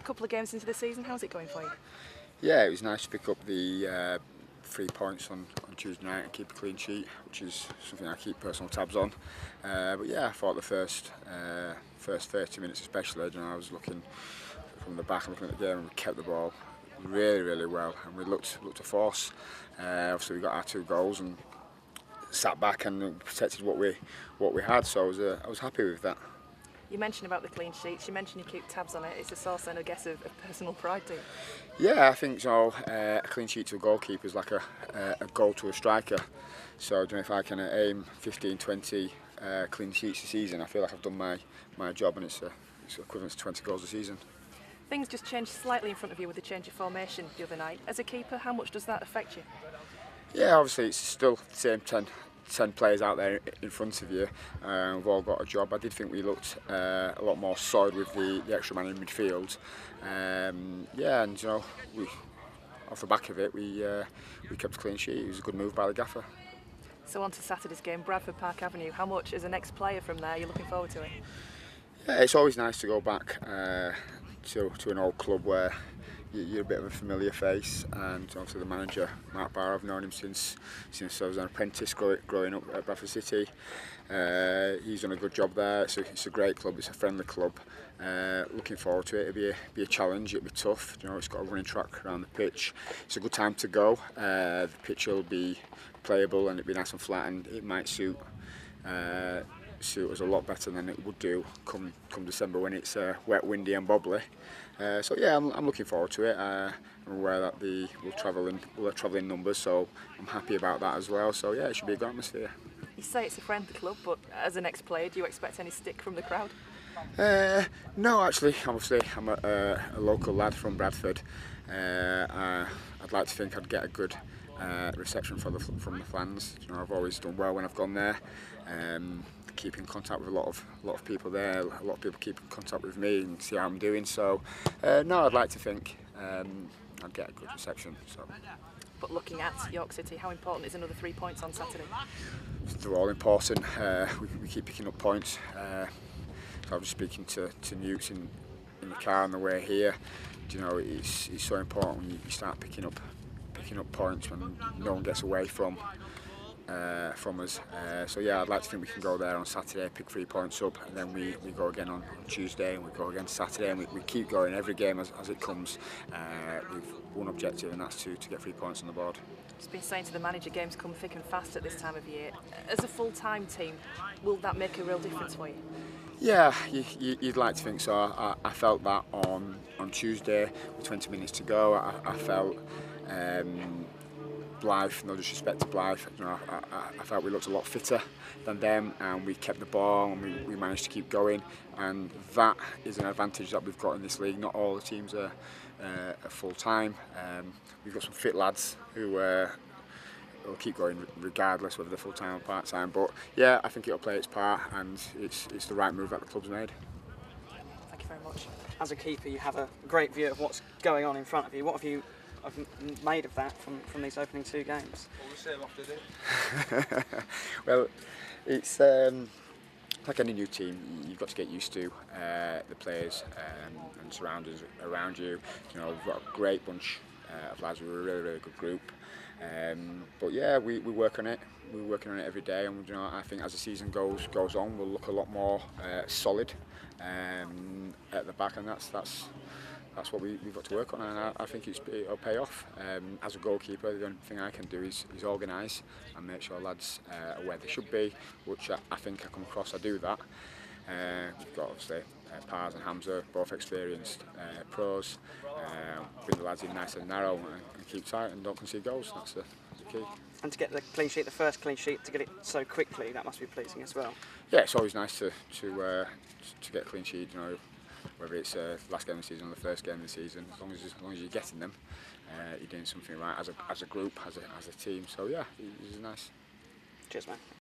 couple of games into the season, how's it going for you? Yeah, it was nice to pick up the 3 points on Tuesday night and keep a clean sheet, which is something I keep personal tabs on. But yeah, I thought the first 30 minutes especially, I was looking from the back and looking at the game, and we kept the ball really well, and we looked to force. Obviously we got our 2 goals and sat back and protected what we had, so I was happy with that. You mentioned about the clean sheets, you mentioned you keep tabs on it. It's a source then, I guess, of personal pride too. Yeah, I think so. A clean sheet to a goalkeeper is like a goal to a striker. So if I can aim 15, 20 clean sheets a season, I feel like I've done my job, and it's equivalent to 20 goals a season. Things just changed slightly in front of you with the change of formation the other night. As a keeper, how much does that affect you? Yeah, obviously it's still the same 10 players out there in front of you. We've all got a job. I did think we looked a lot more solid with the extra man in midfield. Yeah, and we, off the back of it, we kept a clean sheet. It was a good move by the gaffer. So on to Saturday's game, Bradford Park Avenue. How much, as an ex-player from there, you're looking forward to it? Yeah, it's always nice to go back to an old club where you're a bit of a familiar face, and obviously the manager, Mark Barr, I've known him since I was an apprentice growing up at Bradford City. He's done a good job there. It's a great club, it's a friendly club. Looking forward to it. It'll be a challenge, it'll be tough. It's got a running track around the pitch. It's a good time to go. The pitch will be playable and it'll be nice and flat, and it might suit us a lot better than it would do come December when it's wet, windy and bobbly. So yeah, I'm looking forward to it. I'm aware that we'll travel in numbers, so I'm happy about that as well. So yeah, it should be a good atmosphere. You say it's a friendly club, but as an ex-player, do you expect any stick from the crowd? No, actually, obviously I'm a local lad from Bradford. I'd like to think I'd get a good reception from the fans. I've always done well when I've gone there. Keep in contact with a lot of people there. A lot of people keep in contact with me and see how I'm doing. So no, I'd like to think I'd get a good reception. So. But looking at York City, how important is another 3 points on Saturday? They're all important. We keep picking up points. So I was speaking to Newt in the car on the way here. It's so important when you start picking up points when no one gets away from us. So yeah, I'd like to think we can go there on Saturday, pick 3 points up, and then we go again on Tuesday, and we go again Saturday, and we keep going every game as it comes. We've one objective, and that's to get 3 points on the board. Just been saying to the manager, games come thick and fast at this time of year. As a full-time team, will that make a real difference for you? Yeah, you'd like to think so. I felt that on Tuesday with 20 minutes to go. I felt Blythe, no disrespect to Blythe, I felt we looked a lot fitter than them, and we kept the ball and we managed to keep going, and that is an advantage that we've got in this league. Not all the teams are full-time. We've got some fit lads who will keep going regardless whether they're full-time or part-time, but yeah, I think it'll play its part, and it's the right move that the club's made. Thank you very much. As a keeper, you have a great view of what's going on in front of you. What have you made of that from these opening 2 games? Well, it's like any new team, you've got to get used to the players and surroundings around you. We've got a great bunch of lads. We're a really good group. But yeah, we work on it. We're working on it every day, and I think as the season goes on, we'll look a lot more solid at the back, and that's what we've got to work on, and I think it'll pay off. As a goalkeeper, the only thing I can do is organise and make sure lads are where they should be, which I think I come across. I do that. We've got obviously Pars and Hamza, both experienced pros. Bring the lads in nice and narrow and keep tight and don't concede goals. That's the key. And to get the clean sheet, the first clean sheet, to get it so quickly, that must be pleasing as well. Yeah, it's always nice to get a clean sheet. Whether it's last game of the season or the first game of the season, as long as you're getting them, you're doing something right as a group, as a team. So yeah, it's nice. Cheers, man.